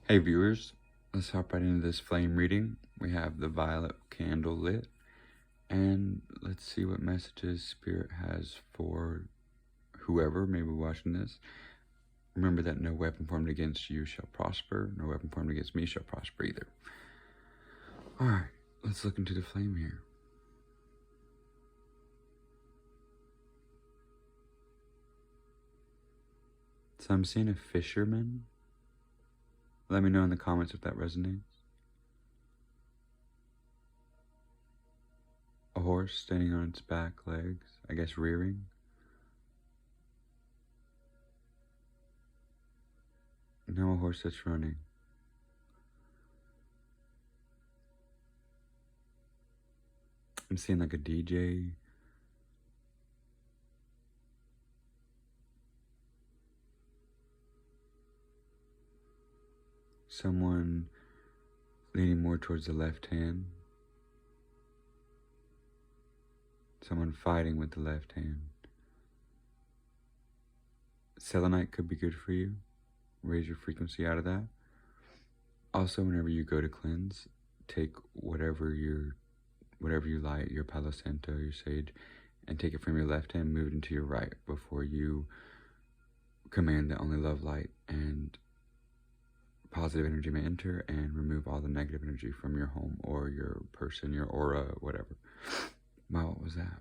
Hey viewers, let's hop right into this flame reading. We have the violet candle lit, and let's see what messages Spirit has for whoever may be watching this. Remember that no weapon formed against you shall prosper, no weapon formed against me shall prosper either. Alright, let's look into the flame here. So I'm seeing a fisherman. Let me know in the comments if that resonates. A horse standing on its back legs, I guess rearing. Now a horse that's running. I'm seeing like a DJ. Someone leaning more towards the left hand. Someone fighting with the left hand. Selenite could be good for you. Raise your frequency out of that. Also, whenever you go to cleanse, take whatever you light, your Palo Santo, your sage, and take it from your left hand, move it into your right before you command that only love, light, and positive energy may enter, and remove all the negative energy from your home or your person, your aura, whatever. Wow, what was that?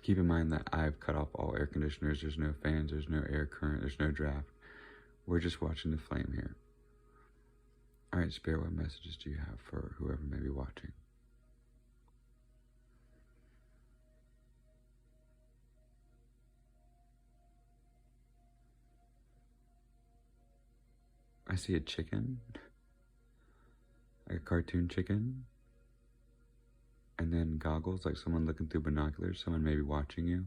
Keep in mind that I've cut off all air conditioners. There's no fans, there's no air current, there's no draft. We're just watching the flame here. Alright, Spirit, what messages do you have for whoever may be watching? I see a chicken, like a cartoon chicken, and then goggles, like someone looking through binoculars. Someone may be watching you.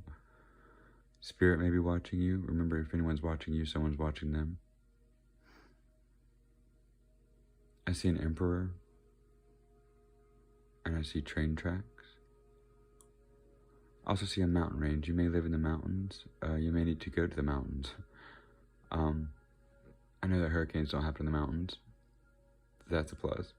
Spirit may be watching you. Remember, if anyone's watching you, someone's watching them. I see an emperor, and I see train tracks. I also see a mountain range. You may live in the mountains. You may need to go to the mountains. I know that hurricanes don't happen in the mountains. That's a plus.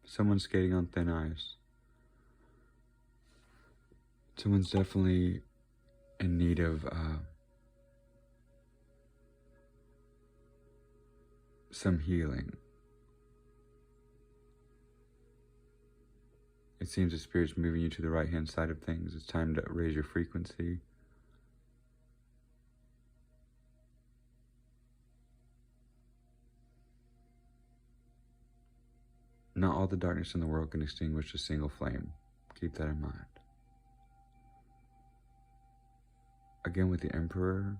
Someone's skating on thin ice. Someone's definitely in need of some healing. It seems the Spirit's moving you to the right-hand side of things. It's time to raise your frequency. Not all the darkness in the world can extinguish a single flame. Keep that in mind. Again, with the Emperor,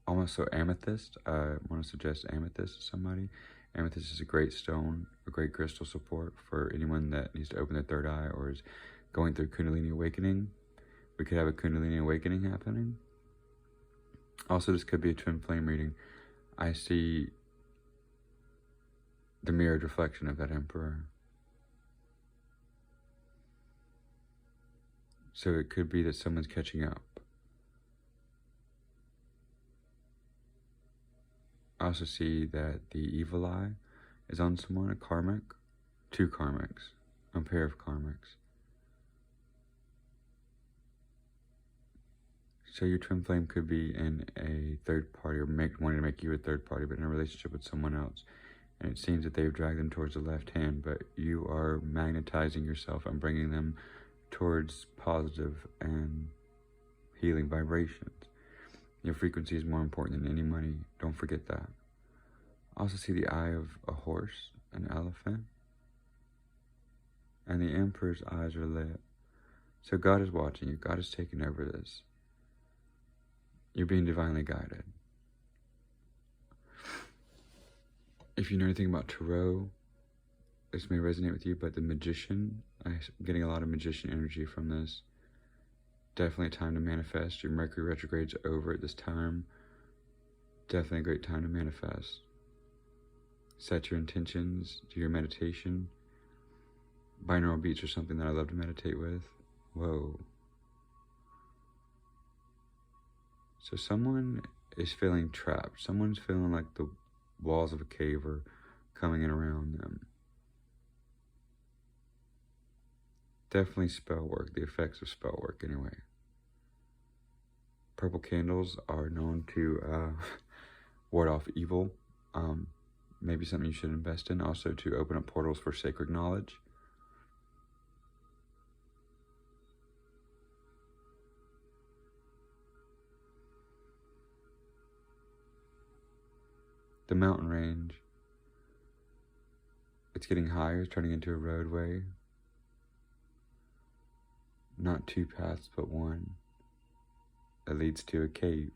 almost so amethyst. I want to suggest amethyst to somebody. Amethyst is a great stone, a great crystal support for anyone that needs to open their third eye or is going through Kundalini awakening. We could have a Kundalini awakening happening. Also, this could be a twin flame reading. I see the mirrored reflection of that Emperor. So it could be that someone's catching up. I also see that the evil eye is on someone, a karmic, two karmics, a pair of karmics. So your twin flame could be in a third party or wanting to make you a third party, but in a relationship with someone else. And it seems that they've dragged them towards the left hand, but you are magnetizing yourself and bringing them towards positive and healing vibrations. Your frequency is more important than any money. Don't forget that. I also see the eye of a horse, an elephant, and the Emperor's eyes are lit. So God is watching you. God is taking over this. You're being divinely guided. If you know anything about Tarot, this may resonate with you, but the Magician, I'm getting a lot of Magician energy from this. Definitely a time to manifest. Your Mercury retrograde's over at this time. Definitely a great time to manifest. Set your intentions, do your meditation. Binaural beats are something that I love to meditate with. Whoa. So someone is feeling trapped. Someone's feeling like the walls of a cave are coming in around them. Definitely spell work, the effects of spell work anyway. Purple candles are known to ward off evil. Maybe something you should invest in. Also to open up portals for sacred knowledge. The mountain range. It's getting higher, it's turning into a roadway. Not two paths, but one. That leads to a cave.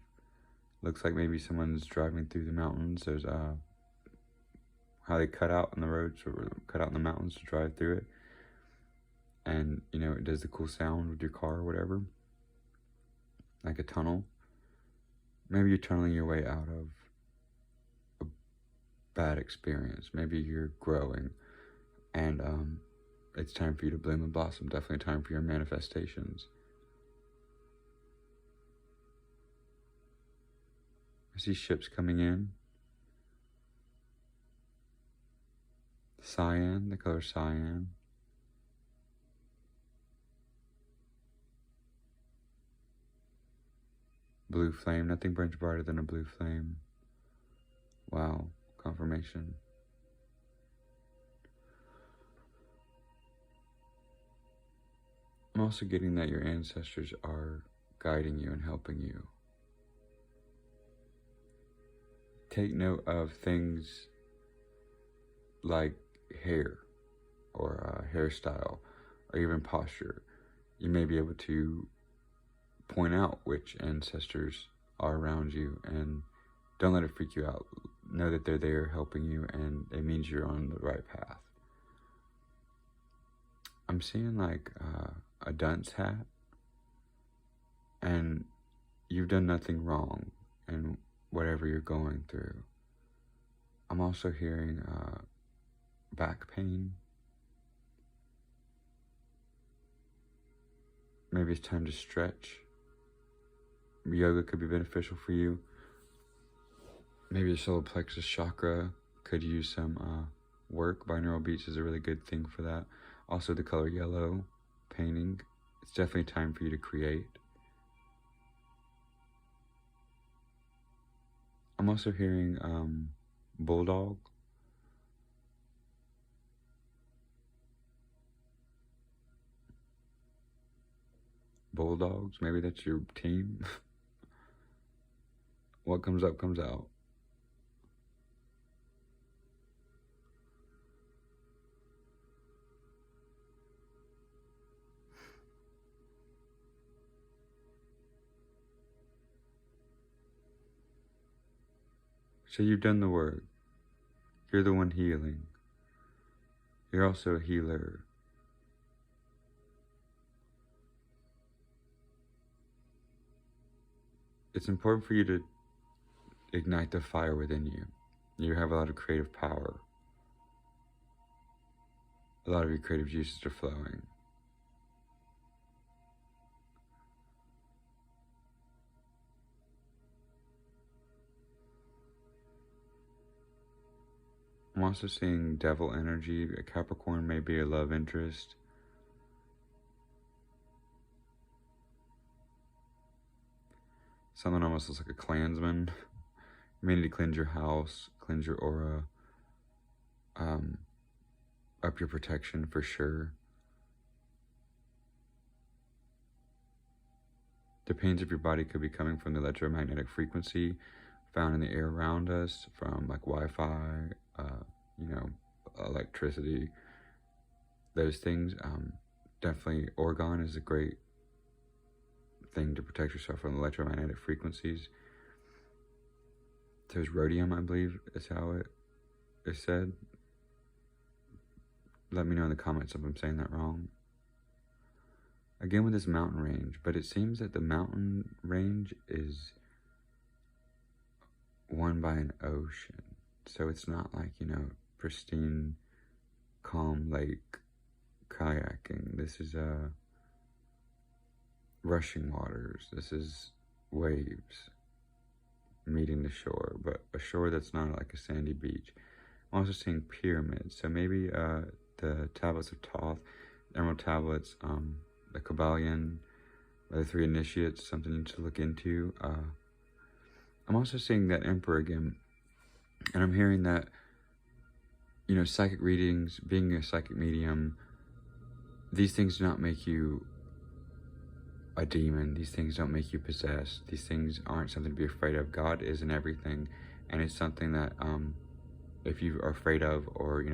Looks like maybe someone's driving through the mountains. There's how they cut out in the roads or cut out in the mountains to drive through it. And, you know, it does the cool sound with your car or whatever. Like a tunnel. Maybe you're tunneling your way out of a bad experience. Maybe you're growing and it's time for you to bloom and blossom. Definitely time for your manifestations. I see ships coming in. Cyan, the color cyan. Blue flame, nothing burns brighter than a blue flame. Wow, confirmation. I'm also getting that your ancestors are guiding you and helping you. Take note of things like hair or hairstyle or even posture. You may be able to point out which ancestors are around you and don't let it freak you out. Know that they're there helping you and it means you're on the right path. I'm seeing like a dunce hat and you've done nothing wrong in whatever you're going through. I'm also hearing back pain. Maybe it's time to stretch. Yoga could be beneficial for you. Maybe the solar plexus chakra could use some work. Binaural beats is a really good thing for that. Also the color yellow, painting. It's definitely time for you to create. I'm also hearing bulldog. Bulldogs, maybe that's your team. What comes up comes out. So you've done the work. You're the one healing. You're also a healer. It's important for you to ignite the fire within you. You have a lot of creative power. A lot of your creative juices are flowing. I'm also seeing devil energy. A Capricorn may be a love interest. Someone almost looks like a Klansman. You may need to cleanse your house, cleanse your aura, up your protection for sure. The pains of your body could be coming from the electromagnetic frequency found in the air around us, from like Wi-Fi, electricity, those things. Definitely Orgone is a great thing to protect yourself from electromagnetic frequencies. There's rhodium, I believe is how it is said. Let me know in the comments if I'm saying that wrong. Again with this mountain range, but it seems that the mountain range is one by an ocean. So it's not like, pristine, calm lake kayaking. This is rushing waters. This is waves meeting the shore, but a shore that's not like a sandy beach. I'm also seeing pyramids. So maybe the tablets of Thoth, emerald tablets, the Kabbalion, the three initiates, something to look into. I'm also seeing that Emperor again, and I'm hearing that, psychic readings, being a psychic medium, these things do not make you a demon. These things don't make you possessed. These things aren't something to be afraid of. God is in everything, and it's something that if you are afraid of, or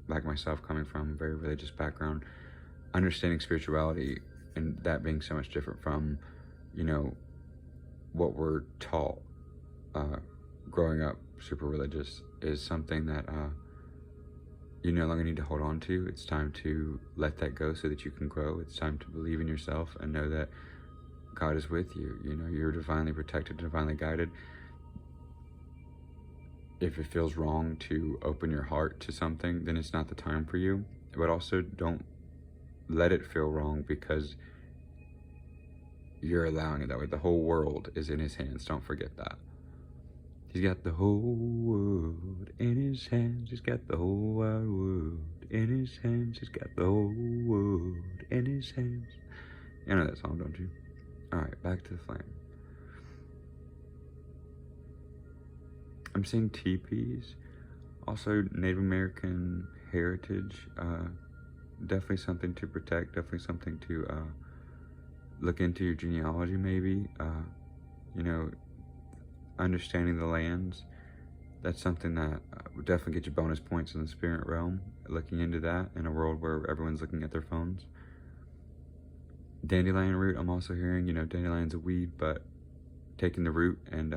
like myself, coming from a very religious background, understanding spirituality and that being so much different from what we're taught growing up super religious, is something that you no longer need to hold on to. It's time to let that go so that you can grow. It's time to believe in yourself and know that God is with you. You're divinely protected, divinely guided. If it feels wrong to open your heart to something, then it's not the time for you. But also don't let it feel wrong, because you're allowing it that way. The whole world is in his hands. Don't forget that. He's got the whole world in his hands. He's got the whole wide world in his hands. He's got the whole world in his hands. You know that song, don't you? Alright, back to the flame. I'm seeing teepees. Also, Native American heritage. Definitely something to protect. Definitely something to look into your genealogy, maybe. Understanding the lands. That's something that would definitely get you bonus points in the spirit realm. Looking into that in a world where everyone's looking at their phones. Dandelion root, I'm also hearing, dandelion's a weed, but taking the root and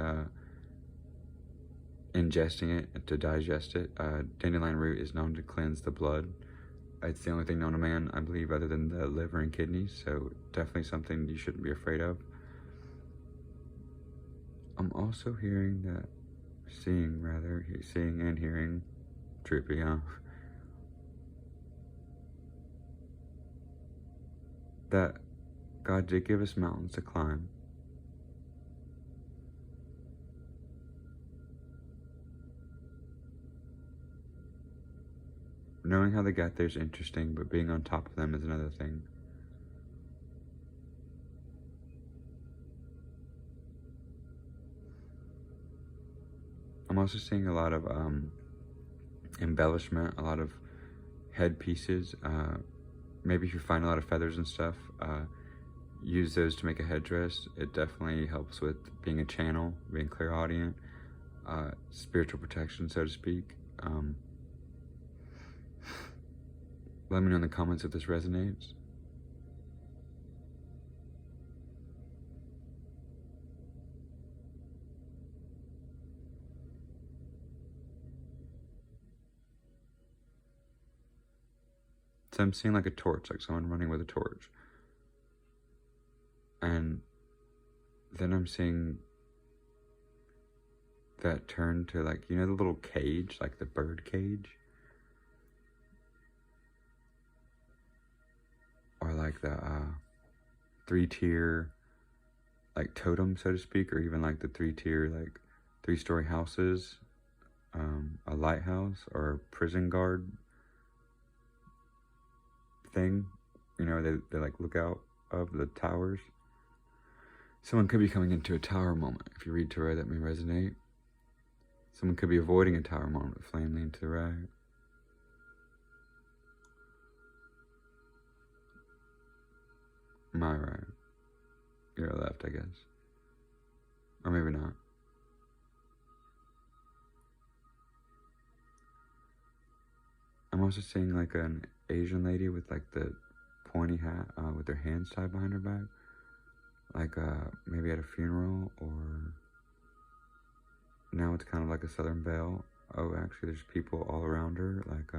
ingesting it to digest it. Dandelion root is known to cleanse the blood. It's the only thing known to man, I believe, other than the liver and kidneys, so definitely something you shouldn't be afraid of. I'm also seeing and hearing, trippy, huh? That God did give us mountains to climb. Knowing how they got there is interesting, but being on top of them is another thing. I'm also seeing a lot of embellishment, a lot of headpieces. Maybe if you find a lot of feathers and stuff, use those to make a headdress. It definitely helps with being a channel, being clairaudient, spiritual protection, so to speak. Let me know in the comments if this resonates. So I'm seeing like a torch, like someone running with a torch. And then I'm seeing that turn to like, the little cage, like the bird cage? Or like the 3-tier like totem, so to speak, or even like the 3-tier like 3-story houses, a lighthouse or a prison guard thing, they like look out of the towers. Someone could be coming into a tower moment. If you read tarot, that may resonate. Someone could be avoiding a tower moment with flame lean to the right. My right. Your left, I guess. Or maybe not. I'm also seeing like an Asian lady with like the pointy hat with her hands tied behind her back. Like maybe at a funeral, or now it's kind of like a southern veil. Oh, actually there's people all around her, like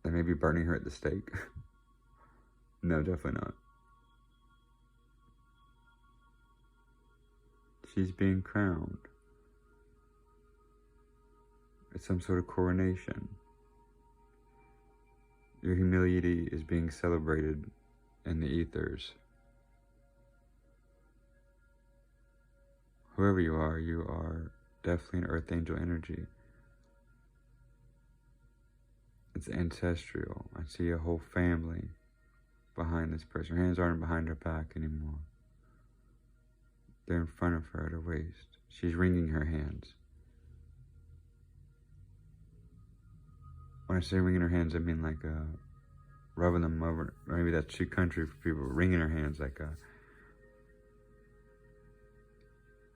they may be burning her at the stake. No, definitely not. She's being crowned. It's some sort of coronation. Your humility is being celebrated in the ethers. Whoever you are definitely an earth angel energy. It's ancestral. I see a whole family behind this person. Her hands aren't behind her back anymore. They're in front of her at her waist. She's wringing her hands. When I say wringing her hands, I mean like rubbing them over. Maybe that's too country for people. Wringing her hands like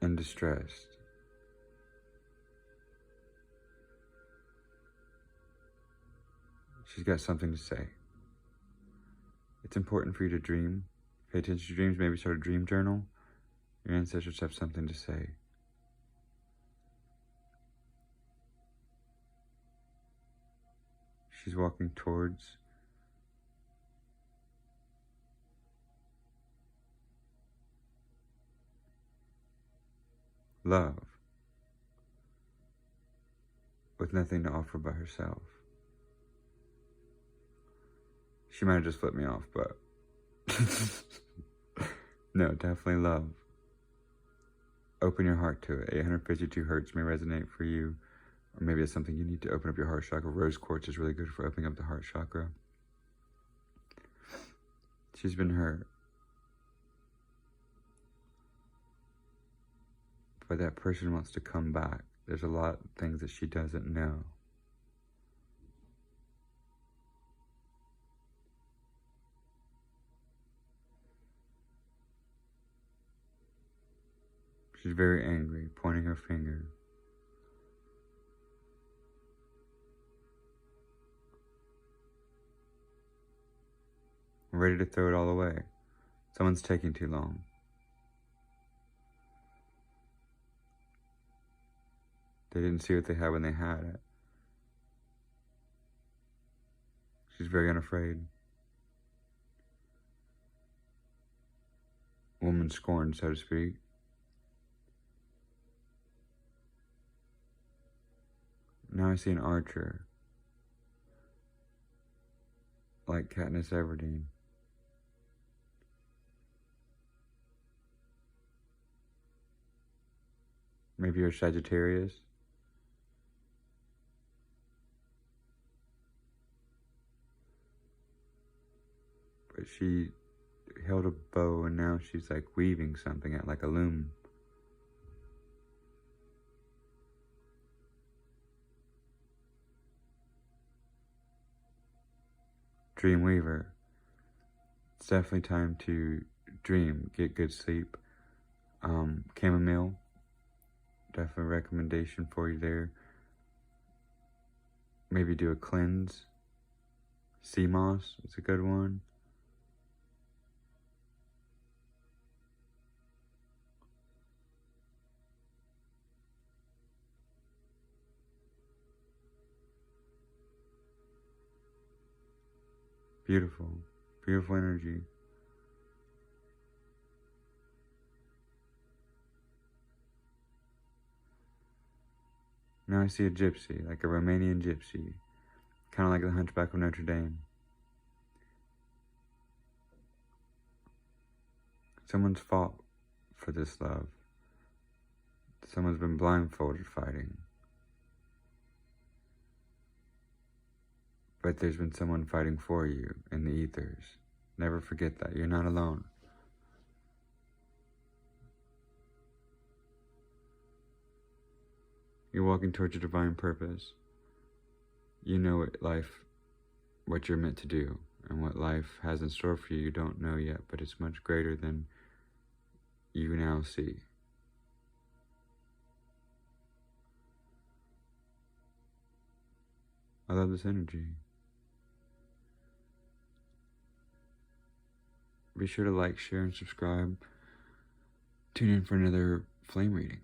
and distressed. She's got something to say. It's important for you to dream. Pay attention to dreams. Maybe start a dream journal. Your ancestors have something to say. She's walking towards love with nothing to offer but herself. She might have just flipped me off, but no, definitely love. Open your heart to it. 852 hertz may resonate for you, or maybe it's something you need to open up your heart chakra. Rose quartz is really good for opening up the heart chakra. She's been hurt, but that person wants to come back. There's a lot of things that she doesn't know. She's very angry, pointing her finger. Ready to throw it all away. Someone's taking too long. They didn't see what they had when they had it. She's very unafraid. Woman scorned, so to speak. Now I see an archer, like Katniss Everdeen. Maybe you're Sagittarius. But she held a bow and now she's like weaving something at like a loom. Dreamweaver. It's definitely time to dream, get good sleep. Chamomile, definitely a recommendation for you there. Maybe do a cleanse. Sea moss is a good one. Beautiful, beautiful energy. Now I see a gypsy, like a Romanian gypsy, kind of like the Hunchback of Notre Dame. Someone's fought for this love. Someone's been blindfolded fighting. But there's been someone fighting for you in the ethers. Never forget that. You're not alone. You're walking towards your divine purpose. You know what you're meant to do, and what life has in store for you, you don't know yet, but it's much greater than you now see. I love this energy. Be sure to like, share, and subscribe. Tune in for another flame reading.